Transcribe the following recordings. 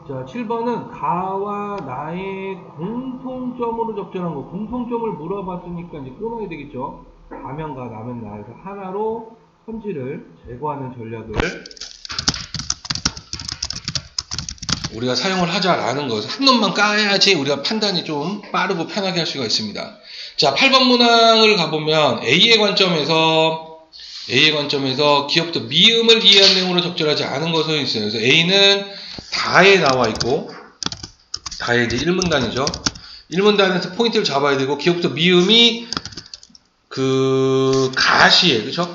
자, 7번은 가와 나의 공통점으로 적절한 거. 공통점을 물어봤으니까 이제 끊어야 되겠죠. 가면 가, 나면 나. 그래서 하나로 현지를 제거하는 전략을 우리가 사용을 하자라는 것을 한 놈만 까야지 우리가 판단이 좀 빠르고 편하게 할 수가 있습니다. 자, 8번 문항을 가보면 A의 관점에서 기업부터 미음을 이해한 내용으로 적절하지 않은 것은 있어요. 그래서 A는 다에 나와 있고, 다에 이제 1문단이죠. 1문단에서 포인트를 잡아야 되고, 기업부터 미음이 가시에, 그쵸?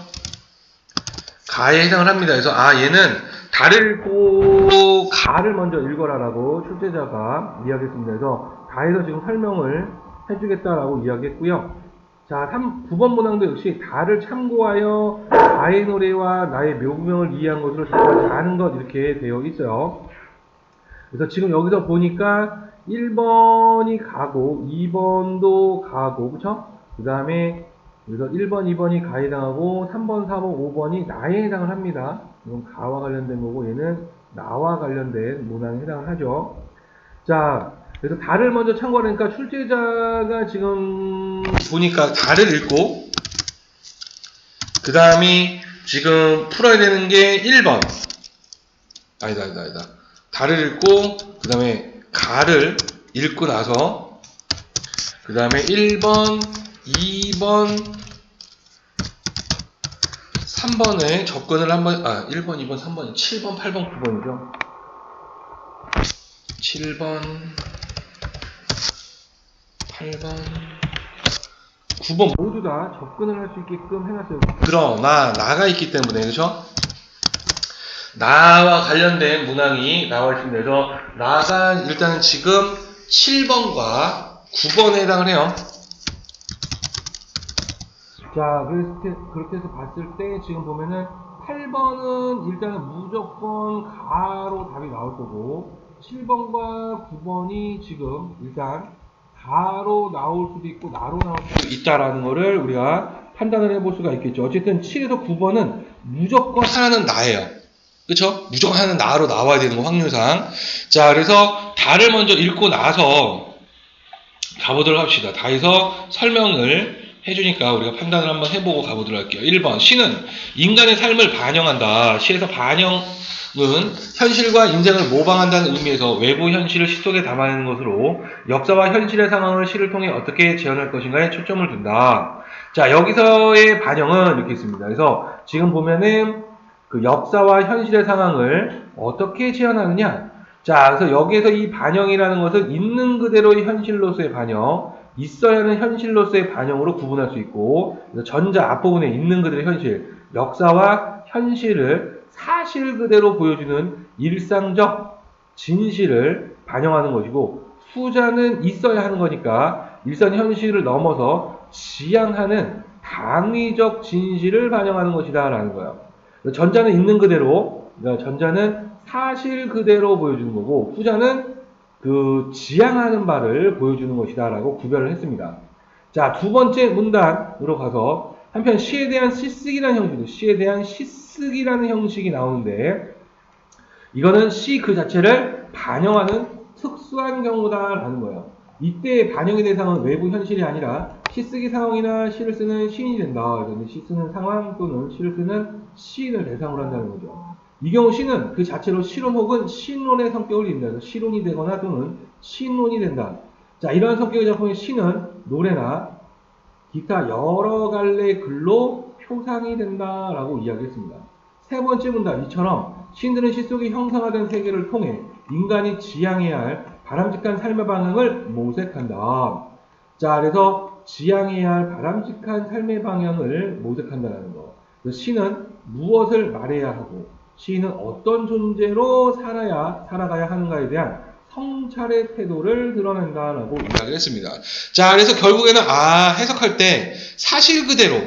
가에 해당을 합니다. 그래서, 얘는 다를 읽고, 가를 먼저 읽어라라고 출제자가 이야기했습니다. 그래서, 다에서 지금 설명을 해주겠다라고 이야기했고요. 자, 9번 문항도 역시 다를 참고하여 나의 노래와 나의 묘명을 이해한 것으로 적절하지 않은 것 이렇게 되어 있어요. 그래서 지금 여기서 보니까 1번이 가고 2번도 가고 그쵸? 그 다음에 그래서 1번, 2번이 가에 해당하고 3번, 4번, 5번이 나에 해당을 합니다. 이건 가와 관련된 거고 얘는 나와 관련된 문항에 해당을 하죠. 자, 그래서 다를 먼저 참고하니까 출제자가 지금 보니까 다를 읽고 그 다음에 지금 풀어야 되는 게 1번 아니다 다를 읽고 그 다음에 가를 읽고 나서 그 다음에 1번 2번 3번에 접근을 한번 1번 2번 3번 7번 8번 9번이죠 7번 8번 9번 모두 다 접근을 할 수 있게끔 해놨어요. 그러나 나가 있기 때문에 그렇죠? 나와 관련된 문항이 나와 있습니다. 그래서 나가 일단은 지금 7번과 9번에 해당을 해요. 자, 그렇게 해서 봤을 때 지금 보면은 8번은 일단은 무조건 가로 답이 나올 거고 7번과 9번이 지금 일단 가로 나올 수도 있고 나로 나올 수도 있다라는 거를 우리가 판단을 해볼 수가 있겠죠. 어쨌든 7에서 9번은 무조건 하나는 나예요. 그쵸? 무조건 하나는 나로 나와야 되는 거 확률상. 자, 그래서 다를 먼저 읽고 나서 가보도록 합시다. 다에서 설명을 해주니까 우리가 판단을 한번 해보고 가보도록 할게요. 1번 시는 인간의 삶을 반영한다. 시에서 반영은 현실과 인생을 모방한다는 의미에서 외부 현실을 시 속에 담아내는 것으로 역사와 현실의 상황을 시를 통해 어떻게 재현할 것인가에 초점을 둔다. 자, 여기서의 반영은 이렇게 있습니다. 그래서 지금 보면은 그 역사와 현실의 상황을 어떻게 재현하느냐. 자, 그래서 여기에서 이 반영이라는 것은 있는 그대로의 현실로서의 반영, 있어야 하는 현실로서의 반영으로 구분할 수 있고, 그래서 전자 앞부분에 있는 그대로의 현실, 역사와 현실을 사실 그대로 보여주는 일상적 진실을 반영하는 것이고, 후자는 있어야 하는 거니까 일선 현실을 넘어서 지향하는 당위적 진실을 반영하는 것이다 라는 거예요. 전자는 있는 그대로, 그러니까 전자는 사실 그대로 보여주는 거고, 후자는 지향하는 바를 보여주는 것이다 라고 구별을 했습니다. 자, 두 번째 문단으로 가서 한편 시에 대한 시쓰기라는 형식이 나오는데, 이거는 시 그 자체를 반영하는 특수한 경우다라는 거예요. 이때 반영의 대상은 외부 현실이 아니라 시쓰기 상황이나 시를 쓰는 시인이 된다. 시 쓰는 상황 또는 시를 쓰는 시인을 대상으로 한다는 거죠. 이 경우 시는 그 자체로 시론 혹은 신론의 성격을 띈다. 그래서 시론이 되거나 또는 신론이 된다. 자, 이러한 성격의 작품의 시는 노래나 기타 여러 갈래 글로 표상이 된다라고 이야기했습니다. 세 번째 문단 이처럼 시인들은 시 속에 형상화된 세계를 통해 인간이 지향해야 할 바람직한 삶의 방향을 모색한다. 자, 그래서 지향해야 할 바람직한 삶의 방향을 모색한다는 거. 시는 무엇을 말해야 하고 시인은 어떤 존재로 살아가야 하는가에 대한 성찰의 태도를 드러낸다라고 이야기를 했습니다. 자, 그래서 결국에는 해석할 때 사실 그대로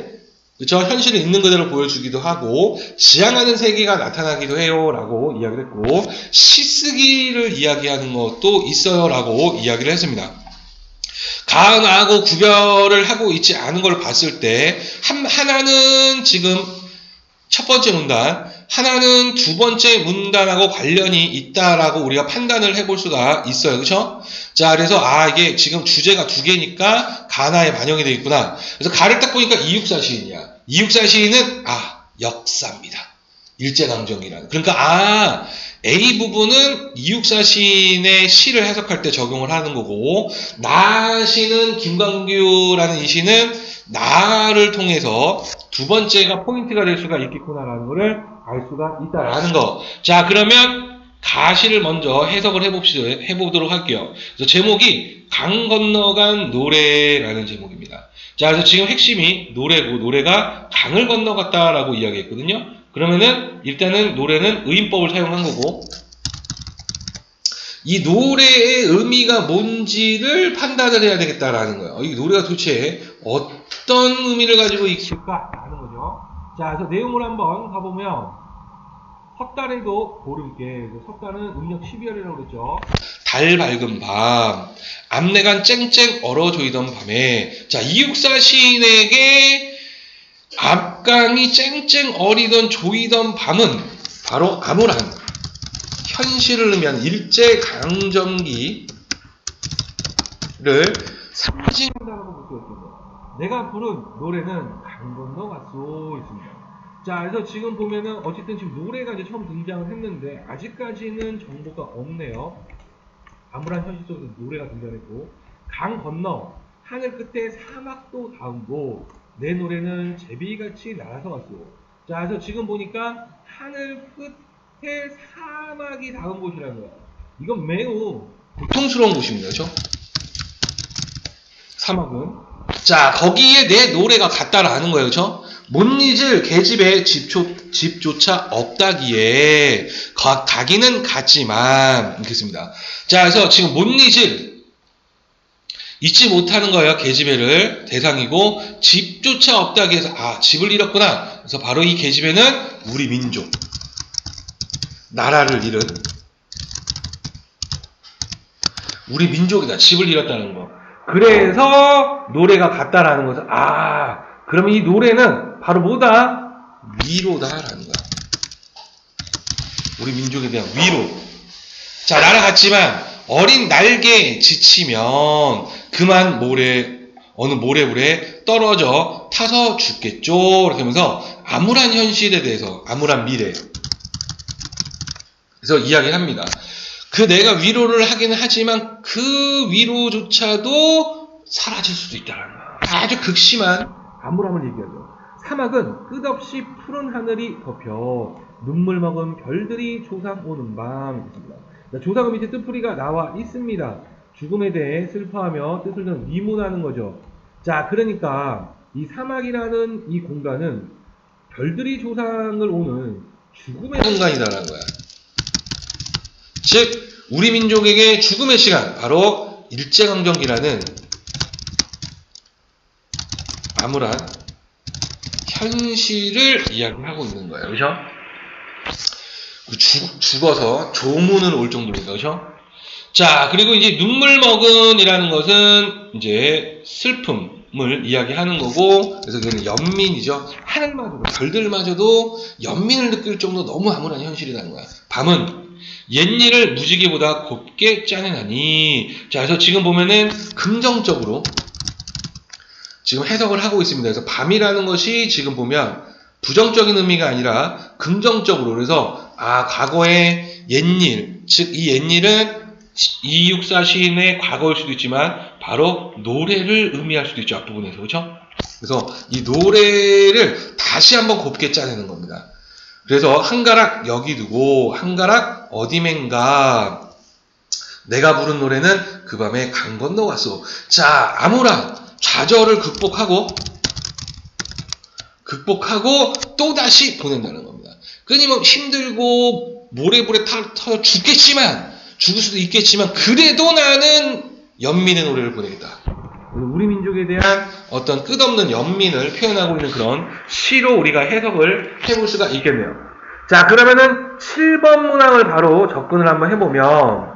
그렇죠? 현실을 있는 그대로 보여주기도 하고 지향하는 세계가 나타나기도 해요 라고 이야기를 했고 시쓰기를 이야기하는 것도 있어요 라고 이야기를 했습니다. 가나하고 구별을 하고 있지 않은 걸 봤을 때 하나는 지금 첫 번째 문단 하나는 두 번째 문단하고 관련이 있다라고 우리가 판단을 해볼 수가 있어요. 그렇죠? 자, 그래서 이게 지금 주제가 두 개니까 가나에 반영이 되어 있구나. 그래서 가를 딱 보니까 이육사 시인이야. 이육사 시인은 역사입니다. 일제강점기라는. 그러니까 A 부분은 이육사 시인의 시를 해석할 때 적용을 하는 거고, 나 시는 김광규라는 이 시는 나를 통해서 두 번째가 포인트가 될 수가 있겠구나라는 거를 알 수가 있다라는 거. 자, 그러면 가시를 먼저 해석을 해보도록 할게요. 그래서 제목이 강 건너간 노래라는 제목입니다. 자, 그래서 지금 핵심이 노래고, 노래가 강을 건너갔다라고 이야기했거든요. 그러면은 일단은 노래는 의인법을 사용한 거고, 이 노래의 의미가 뭔지를 판단을 해야 되겠다라는 거예요. 이 노래가 도대체 어떤 의미를 가지고 있을까라는 거죠. 자, 그래서 내용을 한번 가보면, 헛달에도 보름께, 헛달은 음력 12월이라고 그랬죠. 달 밝은 밤, 앞내간 쨍쨍 얼어조이던 밤에, 자, 이육사 시인에게 앞강이 쨍쨍 어리던 조이던 밤은 바로 암울한 현실을 의미한 일제강점기를 상징한다고 볼 수 있습니다. 내가 부른 노래는 강 건너갔소 있습니다. 자, 그래서 지금 보면은 어쨌든 지금 노래가 이제 처음 등장을 했는데 아직까지는 정보가 없네요. 암울한 현실 속에서 노래가 등장했고, 강 건너 하늘 끝에 사막도 닿은고 내 노래는 제비같이 날아서 갔소. 자, 그래서 지금 보니까 하늘 끝에 사막이 닿은 곳이라는 거야. 이건 매우 고통스러운 곳입니다. 그렇죠? 사막은. 자, 거기에 내 노래가 갔다라는 거예요. 그렇죠? 못 잊을 계집에 집조차 없다기에 가기는 갔지만 이렇습니다. 자, 그래서 지금 못 잊지 못하는 거예요. 계집애를 대상이고, 집조차 없다기에 해서 집을 잃었구나. 그래서 바로 이 계집애는 우리 민족, 나라를 잃은 우리 민족이다. 집을 잃었다는 거. 그래서 노래가 같다라는 거죠. 그러면 이 노래는 바로 뭐다? 위로다라는 거야. 우리 민족에 대한 위로. 자, 날아갔지만 어린 날개에 지치면 그만 어느 모래불에 떨어져 타서 죽겠죠. 이렇게 하면서 암울한 현실에 대해서, 암울한 미래. 그래서 이야기를 합니다. 내가 위로를 하기는 하지만 그 위로조차도 사라질 수도 있다는 거야. 아주 극심한 암울함을 얘기하죠. 사막은 끝없이 푸른 하늘이 덮여 눈물 먹은 별들이 조상 오는 밤입니다. 조상은 밑에 뜻풀이가 나와 있습니다. 죽음에 대해 슬퍼하며 뜻을 좀 위문하는 거죠. 자, 그러니까 이 사막이라는 이 공간은 별들이 조상을 오는 죽음의 공간이다라는 거야. 즉, 우리 민족에게 죽음의 시간, 바로 일제강점기라는 암울한 현실을 이야기하고 있는 거예요. 그렇죠? 죽어서 조문을 올 정도니까. 그렇죠? 자, 그리고 이제 눈물 먹은이라는 것은 이제 슬픔을 이야기하는 거고, 그래서 그는 연민이죠. 하늘마저도, 별들마저도 연민을 느낄 정도로 너무 암울한 현실이라는 거야. 밤은 옛일을 무지개보다 곱게 짜내나니. 자, 그래서 지금 보면은 긍정적으로 지금 해석을 하고 있습니다. 그래서 밤이라는 것이 지금 보면 부정적인 의미가 아니라 긍정적으로, 그래서 과거의 옛일, 즉 이 옛일은 이육사 시인의 과거일 수도 있지만 바로 노래를 의미할 수도 있죠. 앞부분에서. 그렇죠? 그래서 이 노래를 다시 한번 곱게 짜내는 겁니다. 그래서 한 가락 여기 두고 한 가락 어디맨가, 내가 부른 노래는 그 밤에 강 건너갔어. 자, 암울한 좌절을 극복하고 또다시 보낸다는 겁니다. 끊임없이 힘들고 모래불에 타서 죽을 수도 있겠지만 그래도 나는 연민의 노래를 보내겠다. 우리 민족에 대한 어떤 끝없는 연민을 표현하고 있는 그런 시로 우리가 해석을 해볼 수가 있겠네요. 자, 그러면은 7번 문항을 바로 접근을 한번 해보면,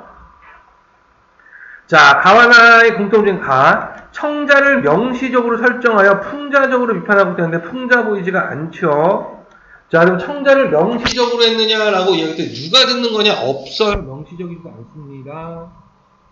자, 가와나의 공통적인 청자를 명시적으로 설정하여 풍자적으로 비판하고 있는데 풍자 보이지가 않죠. 자, 그럼 창자를 명시적으로 했느냐라고 이야기할 때 누가 듣는 거냐? 없어요. 명시적이지 않습니다.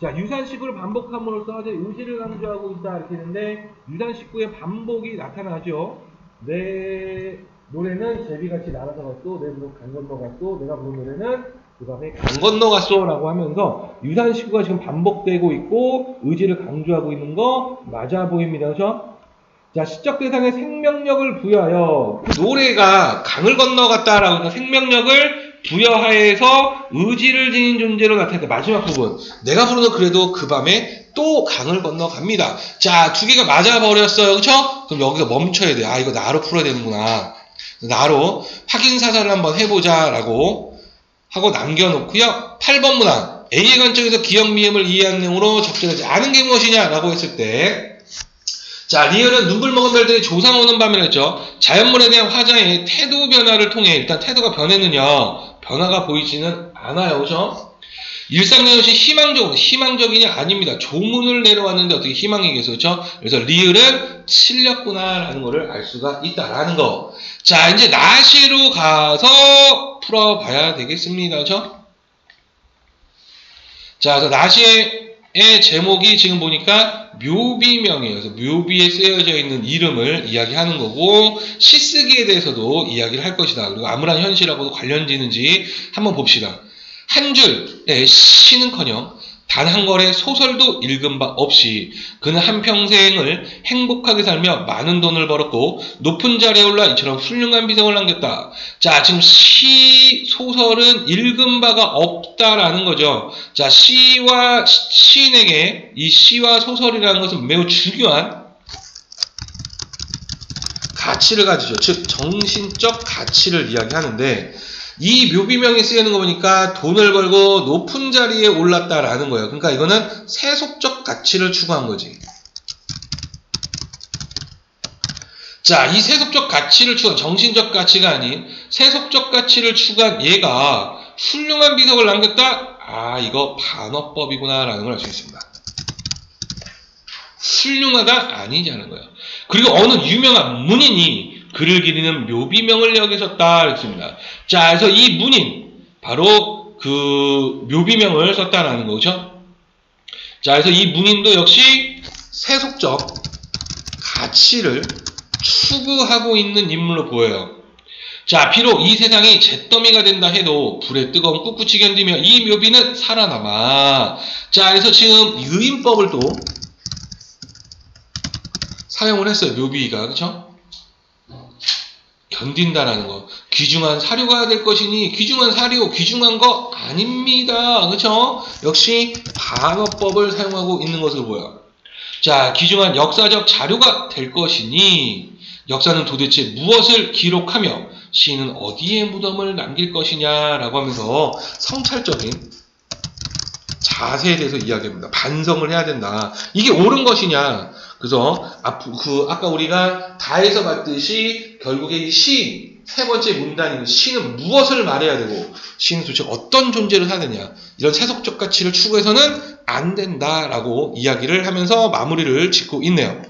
자, 유산식구를 반복함으로써 의지를 강조하고 있다 이렇게 했는데 유산식구의 반복이 나타나죠. 내 노래는 제비같이 날아서 갔소, 내 부른 강 건너 갔소, 내가 부른 노래는 그 다음에 강 건너 갔소라고 하면서 유산식구가 지금 반복되고 있고 의지를 강조하고 있는 거 맞아 보입니다. 그렇죠? 자, 시적 대상에 생명력을 부여하여 그 노래가 강을 건너갔다라고 해서 생명력을 부여하여서 의지를 지닌 존재로 나타냈다. 마지막 부분. 내가 부르는 그래도 그 밤에 또 강을 건너갑니다. 자, 두 개가 맞아버렸어요. 그쵸? 그럼 여기서 멈춰야 돼요. 아, 이거 나로 풀어야 되는구나. 나로 확인사살을 한번 해보자 라고 하고 남겨놓고요. 8번 문항. A의 관점에서 기억 미음을 이해한 내용으로 적절하지 않은 게 무엇이냐 라고 했을 때 자, 리을은 눈물 먹은 별들이 조상 오는 밤이라 했죠. 자연물에 대한 화자의 태도 변화를 통해 일단 태도가 변했느냐 변화가 보이지는 않아요. 그죠? 일상 내용이 희망적이냐 아닙니다. 조문을 내려왔는데 어떻게 희망이겠어. 그렇죠? 그래서 리을은 틀렸구나라는 것을 알 수가 있다라는 거. 자, 이제 나시로 가서 풀어봐야 되겠습니다. 그렇죠? 자, 그래서 나시의 제목이 지금 보니까 묘비명이에요. 그래서 묘비에 쓰여져 있는 이름을 이야기하는 거고 시쓰기에 대해서도 이야기를 할 것이다. 그리고 암울한 현실하고도 관련지는지 한번 봅시다. 한 줄의 시는커녕 단 한 걸의 소설도 읽은 바 없이 그는 한평생을 행복하게 살며 많은 돈을 벌었고 높은 자리에 올라 이처럼 훌륭한 비석을 남겼다. 자, 지금 시, 소설은 읽은 바가 없다라는 거죠. 자, 시인에게 이 시와 소설이라는 것은 매우 중요한 가치를 가지죠. 즉 정신적 가치를 이야기하는데 이 묘비명이 쓰이는 거 보니까 돈을 벌고 높은 자리에 올랐다라는 거예요. 그러니까 이거는 세속적 가치를 추구한 거지. 자, 이 세속적 가치를 추구한 정신적 가치가 아닌 세속적 가치를 추구한 얘가 훌륭한 비석을 남겼다? 아, 이거 반어법이구나라는 걸 알 수 있습니다. 훌륭하다? 아니냐는 거예요. 그리고 어느 유명한 문인이 글을 기리는 묘비명을 여기 썼다 했습니다. 자, 그래서 이 문인 바로 그 묘비명을 썼다라는 거죠. 자, 그래서 이 문인도 역시 세속적 가치를 추구하고 있는 인물로 보여요. 자, 비록 이 세상이 잿더미가 된다 해도 불의 뜨거운 꿋꿋이 견디며 이 묘비는 살아남아. 자, 그래서 지금 의인법을 또 사용을 했어요. 묘비가. 그렇죠? 견딘다라는 거. 귀중한 사료가 될 것이니 귀중한 사료, 귀중한 거 아닙니다. 그렇죠? 역시 반어법을 사용하고 있는 것으로 보여요. 자, 귀중한 역사적 자료가 될 것이니 역사는 도대체 무엇을 기록하며 시인은 어디에 무덤을 남길 것이냐라고 하면서 성찰적인 자세에 대해서 이야기합니다. 반성을 해야 된다. 이게 옳은 것이냐. 그래서 아까 우리가 다에서 봤듯이 결국에 이 시, 세 번째 문단인 시는 무엇을 말해야 되고 시는 도대체 어떤 존재를 하느냐. 이런 세속적 가치를 추구해서는 안 된다라고 이야기를 하면서 마무리를 짓고 있네요.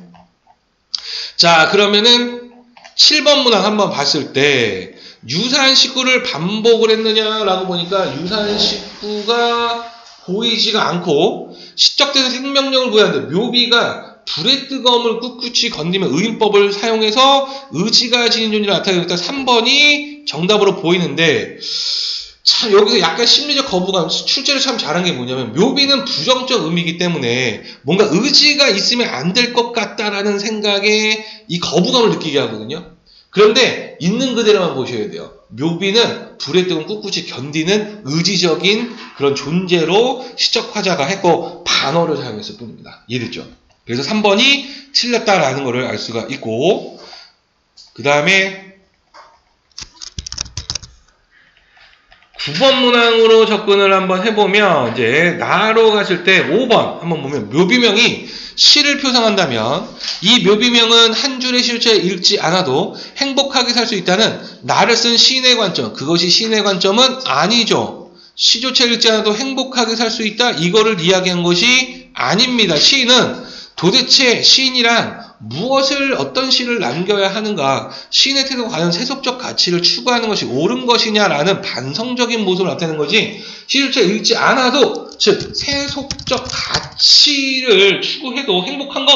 자, 그러면은 7번 문항 한번 봤을 때 유산식구를 반복을 했느냐라고 보니까 유산식구가 보이지가 않고 시적대서 생명력을 부여하는데 묘비가 불의 뜨거움을 꿋꿋이 건디며 의인법을 사용해서 의지가 지닌 존재를 나타내니까 3번이 정답으로 보이는데 참 여기서 약간 심리적 거부감, 출제를 참 잘한 게 뭐냐면 묘비는 부정적 의미이기 때문에 뭔가 의지가 있으면 안 될 것 같다라는 생각에 이 거부감을 느끼게 하거든요. 그런데 있는 그대로만 보셔야 돼요. 묘비는 불의 뜨거움 꿋꿋이 견디는 의지적인 그런 존재로 시적 화자가 했고 반어를 사용했을 뿐입니다. 이해됐죠? 그래서 3번이 틀렸다라는 것을 알 수가 있고 그 다음에 9번 문항으로 접근을 한번 해보면 이제 나로 갔을 때 5번 한번 보면 묘비명이 시를 표상한다면 이 묘비명은 한 줄의 시조차를 읽지 않아도 행복하게 살 수 있다는 나를 쓴 시인의 관점, 그것이 시인의 관점은 아니죠. 시조차 읽지 않아도 행복하게 살 수 있다 이거를 이야기한 것이 아닙니다. 시인은 도대체 시인이란 무엇을 어떤 시를 남겨야 하는가, 시인의 태도가 과연 세속적 가치를 추구하는 것이 옳은 것이냐라는 반성적인 모습을 나타내는 거지, 시를 잘 읽지 않아도 즉 세속적 가치를 추구해도 행복한 거,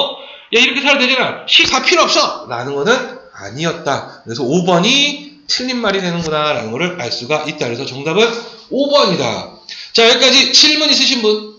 야 이렇게 살아도 되잖아, 시 다 필요 없어 라는 거는 아니었다. 그래서 5번이 틀린 말이 되는구나 라는 것을 알 수가 있다. 그래서 정답은 5번이다. 자, 여기까지 질문 있으신 분?